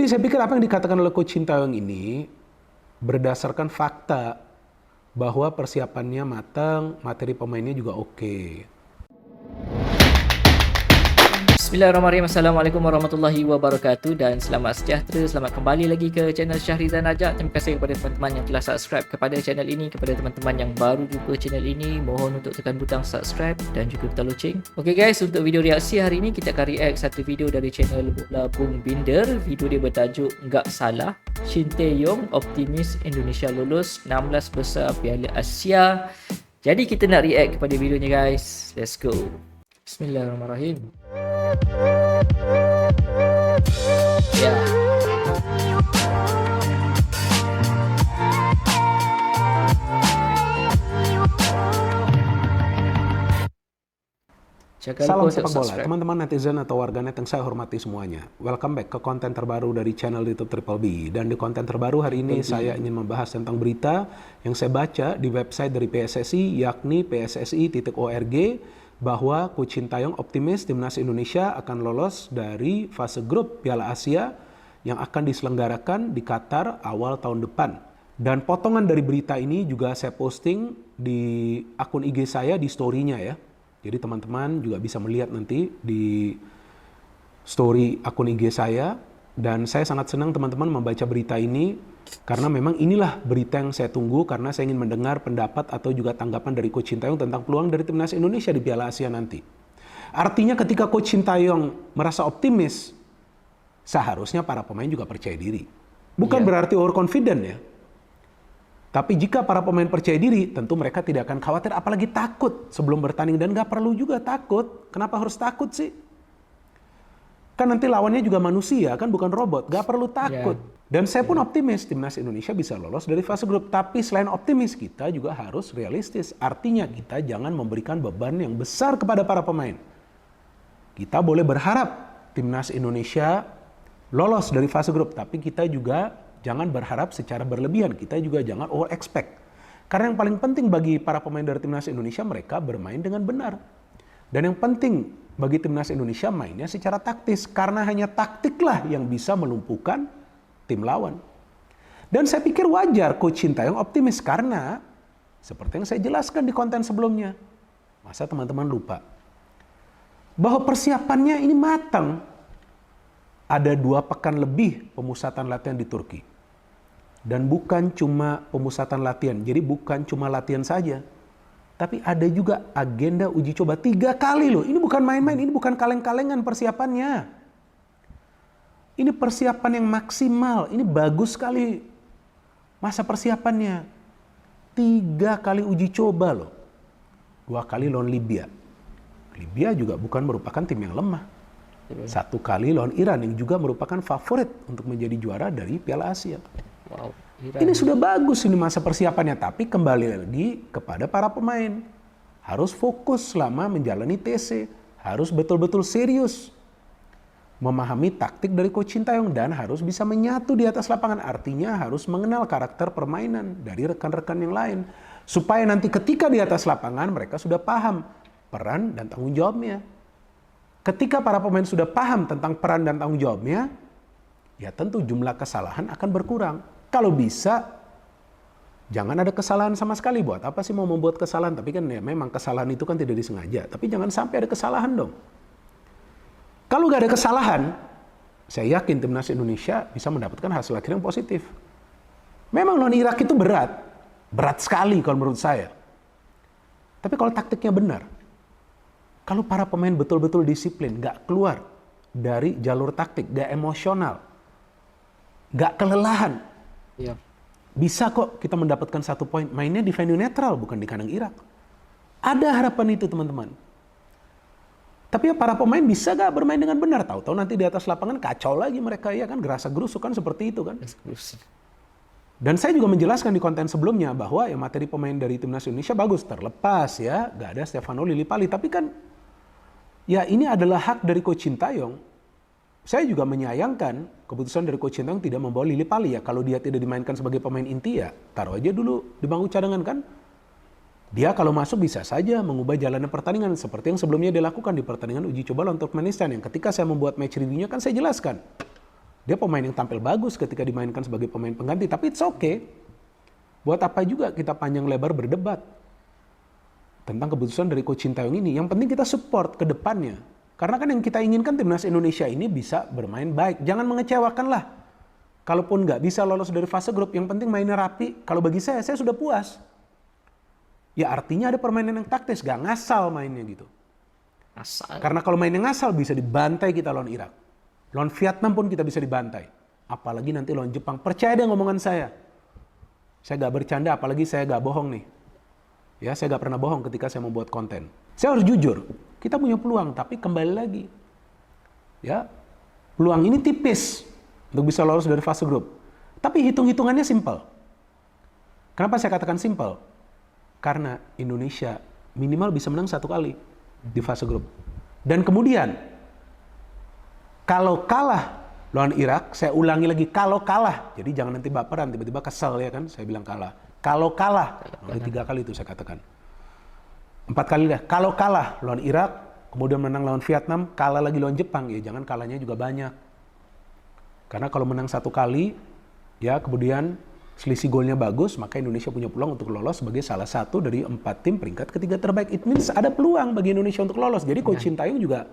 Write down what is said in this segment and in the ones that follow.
Jadi saya pikir apa yang dikatakan oleh Coach Sintayong ini berdasarkan fakta bahwa persiapannya matang, materi pemainnya juga oke. Bismillahirrahmanirrahim. Assalamualaikum warahmatullahi wabarakatuh dan selamat sejahtera. Selamat kembali lagi ke channel Syahrizan Rajak. Terima kasih kepada teman-teman yang telah subscribe kepada channel ini. Kepada teman-teman yang baru jumpa channel ini, mohon untuk tekan butang subscribe dan juga butang loceng. Okay guys, untuk video reaksi hari ini kita akan react satu video dari channel Bola Bung Binder. Video dia bertajuk Nggak Salah, Shin Tae-yong optimis Indonesia lolos 16 besar Piala Asia. Jadi kita nak react kepada videonya guys. Let's go. Bismillahirrahmanirrahim. Ya. Salam sepak bola, teman-teman netizen atau warganet yang saya hormati semuanya. Welcome back ke konten terbaru dari channel YouTube Triple B. Dan di konten terbaru hari ini saya ingin membahas tentang berita yang saya baca di website dari PSSI, yakni pssi.org, bahwa Coach Sintayong optimis timnas Indonesia akan lolos dari fase grup Piala Asia yang akan diselenggarakan di Qatar awal tahun depan. Dan potongan dari berita ini juga saya posting di akun IG saya di story-nya ya. Jadi teman-teman juga bisa melihat nanti di story akun IG saya. Dan saya sangat senang teman-teman membaca berita ini karena memang inilah berita yang saya tunggu karena saya ingin mendengar pendapat atau juga tanggapan dari Coach Sintayong tentang peluang dari timnas Indonesia di Piala Asia nanti. Artinya ketika Coach Sintayong merasa optimis, seharusnya para pemain juga percaya diri. Bukan berarti overconfident ya. Tapi jika para pemain percaya diri, tentu mereka tidak akan khawatir, apalagi takut sebelum bertanding. Dan gak perlu juga takut. Kenapa harus takut sih? Kan nanti lawannya juga manusia, kan bukan robot. Gak perlu takut. Dan saya pun optimis timnas Indonesia bisa lolos dari fase grup. Tapi selain optimis, kita juga harus realistis. Artinya kita jangan memberikan beban yang besar kepada para pemain. Kita boleh berharap timnas Indonesia lolos dari fase grup. Tapi kita juga jangan berharap secara berlebihan, kita juga jangan over expect. Karena yang paling penting bagi para pemain dari timnas Indonesia, mereka bermain dengan benar. Dan yang penting bagi timnas Indonesia mainnya secara taktis, karena hanya taktiklah yang bisa melumpuhkan tim lawan. Dan saya pikir wajar Coach Sintayong optimis karena seperti yang saya jelaskan di konten sebelumnya. Masa teman-teman lupa bahwa persiapannya ini matang. Ada 2 pekan lebih pemusatan latihan di Turki. Dan bukan cuma pemusatan latihan, jadi bukan cuma latihan saja. Tapi ada juga agenda uji coba 3 kali loh. Ini bukan main-main, ini bukan kaleng-kalengan persiapannya. Ini persiapan yang maksimal, ini bagus sekali masa persiapannya. 3 kali uji coba loh. 2 kali lawan Libya. Libya juga bukan merupakan tim yang lemah. 1 kali lawan Iran yang juga merupakan favorit untuk menjadi juara dari Piala Asia. Wow, ini sudah bagus ini masa persiapannya, tapi kembali lagi kepada para pemain. Harus fokus selama menjalani TC, harus betul-betul serius memahami taktik dari Coach Sintayong dan harus bisa menyatu di atas lapangan. Artinya harus mengenal karakter permainan dari rekan-rekan yang lain. Supaya nanti ketika di atas lapangan mereka sudah paham peran dan tanggung jawabnya. Ketika para pemain sudah paham tentang peran dan tanggung jawabnya, ya tentu jumlah kesalahan akan berkurang. Kalau bisa, jangan ada kesalahan sama sekali. Buat apa sih mau membuat kesalahan? Tapi kan ya memang kesalahan itu kan tidak disengaja. Tapi jangan sampai ada kesalahan dong. Kalau nggak ada kesalahan, saya yakin timnas Indonesia bisa mendapatkan hasil akhir yang positif. Memang lawan Irak itu berat. Berat sekali kalau menurut saya. Tapi kalau taktiknya benar, kalau para pemain betul-betul disiplin, gak keluar dari jalur taktik, gak emosional, gak kelelahan, bisa kok kita mendapatkan 1 poin. Mainnya di venue netral, bukan di kandang Irak. Ada harapan itu teman-teman. Tapi ya para pemain bisa gak bermain dengan benar? Tahu-tahu nanti di atas lapangan kacau lagi mereka, ya kan, gerasa gerusuk kan seperti itu kan. Dan saya juga menjelaskan di konten sebelumnya bahwa ya materi pemain dari timnas Indonesia bagus, terlepas ya, gak ada Stefano Lillipali. Tapi kan ya ini adalah hak dari Coach Sintayong. Saya juga menyayangkan keputusan dari Coach Sintayong tidak membawa Lillipali ya. Kalau dia tidak dimainkan sebagai pemain inti ya taruh aja dulu di bangku cadangan kan. Dia kalau masuk bisa saja mengubah jalannya pertandingan seperti yang sebelumnya dilakukan di pertandingan uji coba lawan Turkmenistan yang ketika saya membuat match review-nya kan saya jelaskan. Dia pemain yang tampil bagus ketika dimainkan sebagai pemain pengganti, tapi it's okay. Buat apa juga kita panjang lebar berdebat tentang keputusan dari Coach Sintayong ini. Yang penting kita support ke depannya. Karena kan yang kita inginkan timnas Indonesia ini bisa bermain baik. Jangan mengecewakan lah. Kalaupun nggak bisa lolos dari fase grup, yang penting mainnya rapi. Kalau bagi saya sudah puas. Ya artinya ada permainan yang taktis, gak ngasal mainnya gitu. Asal. Karena kalau mainnya ngasal bisa dibantai kita lawan Irak. Lawan Vietnam pun kita bisa dibantai. Apalagi nanti lawan Jepang. Percaya deh ngomongan saya. Saya gak bercanda, apalagi saya gak bohong nih. Ya, saya gak pernah bohong ketika saya membuat konten. Saya harus jujur, kita punya peluang, tapi kembali lagi. Ya, peluang ini tipis untuk bisa lolos dari fase grup. Tapi hitung-hitungannya simpel. Kenapa saya katakan simpel? Karena Indonesia minimal bisa menang 1 kali di fase grup. Dan kemudian, kalau kalah lawan Irak, saya ulangi lagi, kalau kalah. Jadi jangan nanti baperan, tiba-tiba kesel ya kan, saya bilang kalah. Kalau kalah, 3 kali itu saya katakan. 4 kali dah. Kalau kalah lawan Irak, kemudian menang lawan Vietnam, kalah lagi lawan Jepang, ya jangan kalahnya juga banyak. Karena kalau menang 1 kali, ya kemudian selisih golnya bagus, maka Indonesia punya peluang untuk lolos sebagai salah satu dari 4 tim peringkat ketiga terbaik. It means ada peluang bagi Indonesia untuk lolos. Jadi Coach Sintayong juga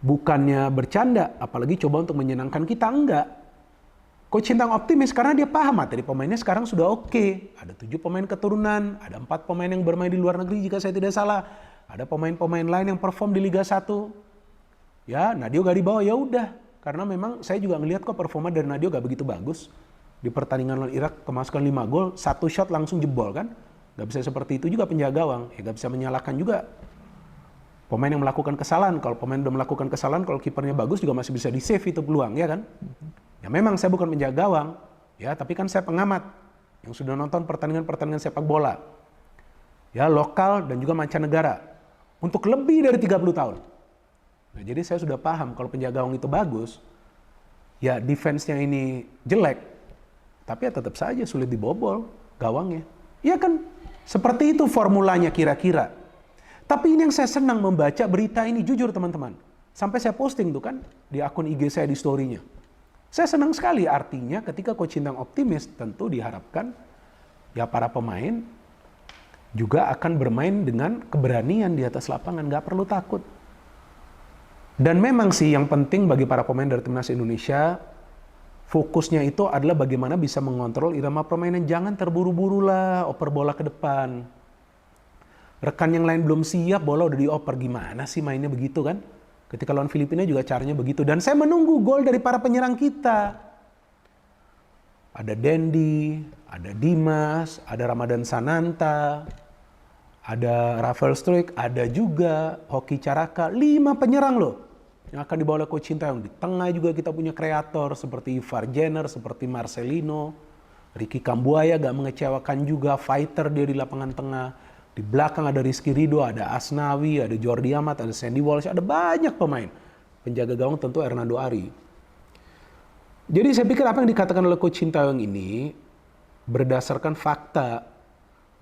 bukannya bercanda, apalagi coba untuk menyenangkan kita, enggak. Coach Sintayong optimis karena dia paham materi pemainnya sekarang sudah oke. Ada 7 pemain keturunan, ada 4 pemain yang bermain di luar negeri jika saya tidak salah. Ada pemain-pemain lain yang perform di Liga 1. Ya, Nadio gak dibawa, ya udah. Karena memang saya juga ngelihat kok performa dari Nadio gak begitu bagus. Di pertandingan lawan Irak kemasukan 5 gol, 1 shot langsung jebol kan. Gak bisa seperti itu juga penjaga gawang. Ya gak bisa menyalahkan juga pemain yang melakukan kesalahan. Kalau pemain udah melakukan kesalahan, kalau kipernya bagus juga masih bisa di-save itu peluang, ya kan? Ya memang saya bukan penjaga gawang, ya, tapi kan saya pengamat yang sudah nonton pertandingan-pertandingan sepak bola. Ya, lokal dan juga mancanegara. Untuk lebih dari 30 tahun. Nah, jadi saya sudah paham kalau penjaga gawang itu bagus, ya defense-nya ini jelek, tapi ya tetap saja sulit dibobol gawangnya. Iya kan? Seperti itu formulanya kira-kira. Tapi ini yang saya senang membaca berita ini, jujur teman-teman. Sampai saya posting tuh kan di akun IG saya di story-nya. Saya senang sekali, artinya ketika Coach Sintayong optimis, tentu diharapkan ya para pemain juga akan bermain dengan keberanian di atas lapangan, nggak perlu takut. Dan memang sih yang penting bagi para pemain dari timnas Indonesia, fokusnya itu adalah bagaimana bisa mengontrol irama permainan. Jangan terburu-buru lah oper bola ke depan. Rekan yang lain belum siap, bola udah dioper. Gimana sih mainnya begitu kan? Ketika lawan Filipina juga caranya begitu. Dan saya menunggu gol dari para penyerang kita. Ada Dendi, ada Dimas, ada Ramadan Sananta, ada Rafael Struijk, ada juga Hoki Caraka. 5 penyerang loh yang akan dibawa oleh Coach Sintayong. Di tengah juga kita punya kreator seperti Ivar Jenner, seperti Marcelino, Ricky Kambuaya gak mengecewakan juga, fighter dia di lapangan tengah. Di belakang ada Rizky Ridho, ada Asnawi, ada Jordi Amat, ada Sandy Walsh, ada banyak pemain. Penjaga gawang tentu Hernando Ari. Jadi saya pikir apa yang dikatakan oleh Coach Sintayong ini berdasarkan fakta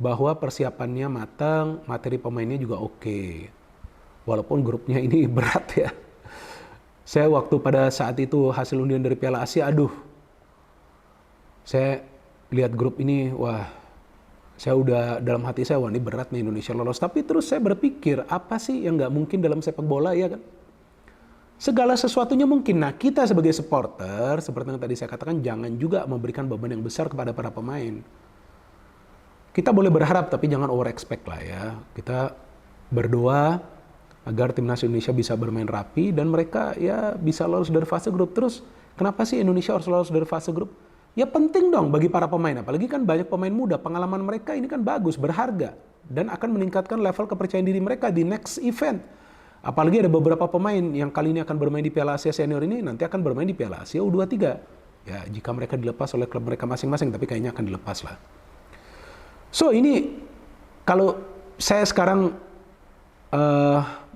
bahwa persiapannya matang, materi pemainnya juga oke. Walaupun grupnya ini berat ya. Saya waktu pada saat itu hasil undian dari Piala Asia, saya lihat grup ini, wah, saya udah dalam hati saya, wah ini berat nih Indonesia lolos. Tapi terus saya berpikir, apa sih yang nggak mungkin dalam sepak bola, ya kan? Segala sesuatunya mungkin. Nah, kita sebagai supporter, seperti yang tadi saya katakan, jangan juga memberikan beban yang besar kepada para pemain. Kita boleh berharap, tapi jangan over expect lah ya. Kita berdoa agar timnas Indonesia bisa bermain rapi dan mereka ya bisa lolos dari fase grup. Terus, kenapa sih Indonesia harus lolos dari fase grup? Ya penting dong bagi para pemain, apalagi kan banyak pemain muda, pengalaman mereka ini kan bagus, berharga, dan akan meningkatkan level kepercayaan diri mereka di next event. Apalagi ada beberapa pemain yang kali ini akan bermain di Piala Asia Senior ini, nanti akan bermain di Piala Asia U23. Ya, jika mereka dilepas oleh klub mereka masing-masing, tapi kayaknya akan dilepas lah. So ini, kalau saya sekarang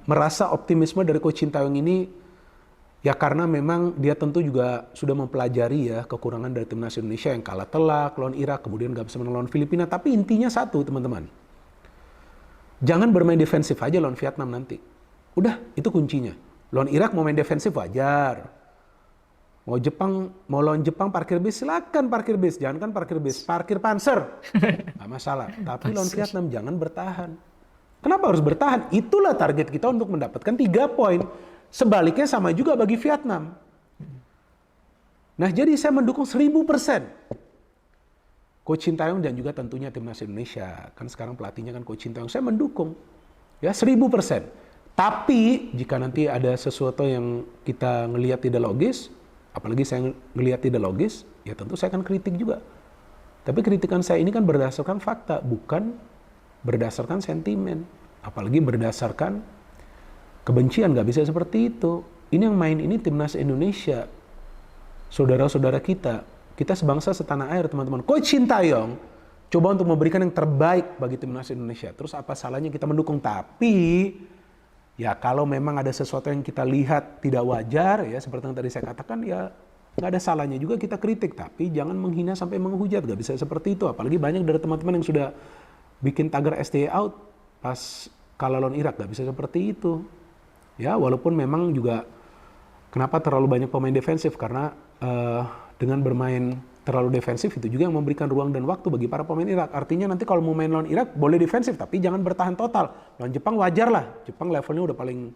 merasa optimisme dari Coach Sintayong ini, ya karena memang dia tentu juga sudah mempelajari ya kekurangan dari timnas Indonesia yang kalah telak lawan Irak, kemudian gak bisa menang lawan Filipina. Tapi intinya satu teman-teman, jangan bermain defensif aja lawan Vietnam nanti. Udah, itu kuncinya. Lawan Irak mau main defensif wajar. Mau lawan Jepang parkir bis, silakan parkir bis. Jangan kan parkir bis, parkir panser. Nggak masalah. Tapi lawan Vietnam jangan bertahan. Kenapa harus bertahan? Itulah target kita untuk mendapatkan 3 poin. Sebaliknya sama juga bagi Vietnam. Nah, jadi saya mendukung 1000%. Coach Sintayong dan juga tentunya timnas Indonesia. Kan sekarang pelatihnya kan Coach Sintayong. Saya mendukung. Ya, 1000%. Tapi jika nanti ada sesuatu yang kita ngelihat tidak logis, apalagi saya ngelihat tidak logis, ya tentu saya akan kritik juga. Tapi kritikan saya ini kan berdasarkan fakta, bukan berdasarkan sentimen. Apalagi berdasarkan kebencian, nggak bisa seperti itu. Ini yang main ini timnas Indonesia. Saudara-saudara kita sebangsa setanah air teman-teman. Coach Sintayong coba untuk memberikan yang terbaik bagi timnas Indonesia. Terus apa salahnya kita mendukung? Tapi ya kalau memang ada sesuatu yang kita lihat tidak wajar, ya seperti yang tadi saya katakan, ya nggak ada salahnya juga kita kritik. Tapi jangan menghina sampai menghujat, nggak bisa seperti itu. Apalagi banyak dari teman-teman yang sudah bikin tagar STY out pas kalah lawan Irak, nggak bisa seperti itu. Ya walaupun memang juga kenapa terlalu banyak pemain defensif, karena dengan bermain terlalu defensif itu juga yang memberikan ruang dan waktu bagi para pemain Irak. Artinya nanti kalau mau main lawan Irak boleh defensif tapi jangan bertahan total. Lawan Jepang wajar lah. Jepang levelnya udah paling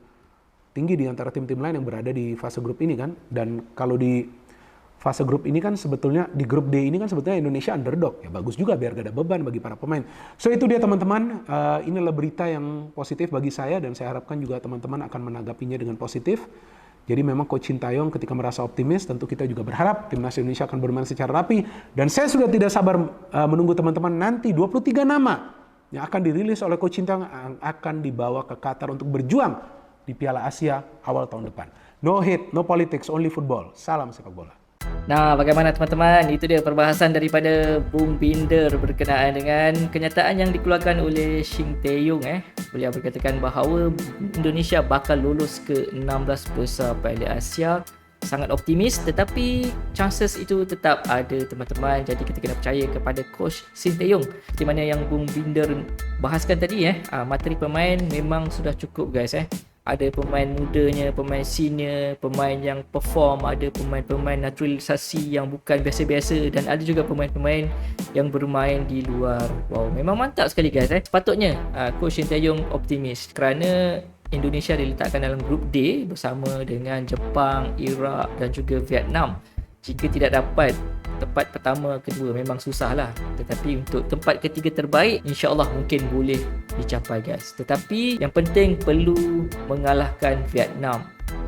tinggi di antara tim-tim lain yang berada di fase grup ini kan. Dan kalau di fase grup ini kan sebetulnya di grup D ini kan sebetulnya Indonesia underdog. Ya bagus juga biar gak ada beban bagi para pemain. So itu dia teman-teman. Inilah berita yang positif bagi saya dan saya harapkan juga teman-teman akan menanggapinya dengan positif. Jadi memang Coach Sintayong ketika merasa optimis, tentu kita juga berharap timnas Indonesia akan bermain secara rapi. Dan saya sudah tidak sabar menunggu teman-teman nanti 23 nama yang akan dirilis oleh Coach Sintayong akan dibawa ke Qatar untuk berjuang di Piala Asia awal tahun depan. No hate, no politics, only football. Salam sepak bola. Nah, bagaimana teman-teman? Itu dia perbahasan daripada Bung Binder berkenaan dengan kenyataan yang dikeluarkan oleh Shin Tae-yong. Beliau berkatakan bahawa Indonesia bakal lulus ke 16 besar Piala Asia. Sangat optimis, tetapi chances itu tetap ada teman-teman. Jadi kita kena percaya kepada Coach Shin Tae-yong. Seperti mana yang Bung Binder bahaskan tadi, materi pemain memang sudah cukup guys. Ada pemain mudanya, pemain senior, pemain yang perform, ada pemain-pemain naturalisasi yang bukan biasa-biasa dan ada juga pemain-pemain yang bermain di luar. Wow, memang mantap sekali guys. Sepatutnya Coach Shin Tae-yong optimis kerana Indonesia diletakkan dalam grup D bersama dengan Jepang, Iraq dan juga Vietnam. Jika tidak dapat tempat pertama, kedua memang susah lah. Tetapi untuk tempat ketiga terbaik, insya-Allah mungkin boleh dicapai guys. Tetapi yang penting perlu mengalahkan Vietnam.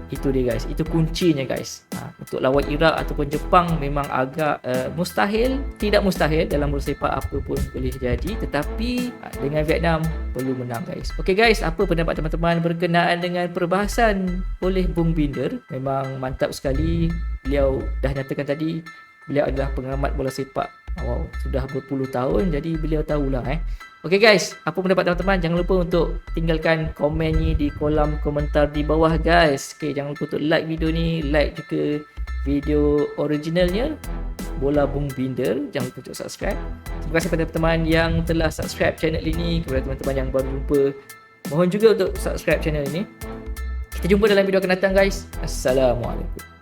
Itu dia guys, itu kuncinya guys. Untuk lawan Iraq ataupun Jepang memang agak mustahil. Tidak mustahil, dalam bola sepak apa pun boleh jadi. Tetapi dengan Vietnam perlu menang guys. Okay guys, apa pendapat teman-teman berkenaan dengan perbahasan oleh Bung Binder? Memang mantap sekali. Beliau dah nyatakan tadi, beliau adalah pengamat bola sepak. Wow, sudah berpuluh tahun, jadi beliau tahulah Okay guys, apa pendapat teman-teman? Jangan lupa untuk tinggalkan komennya di kolom komentar di bawah guys. Okay, jangan lupa untuk like video ni, like juga video originalnya Bola Bung Binder. Jangan lupa untuk subscribe. Terima kasih kepada teman-teman yang telah subscribe channel ini. Kepada teman-teman yang baru jumpa, mohon juga untuk subscribe channel ini. Kita jumpa dalam video akan datang guys. Assalamualaikum.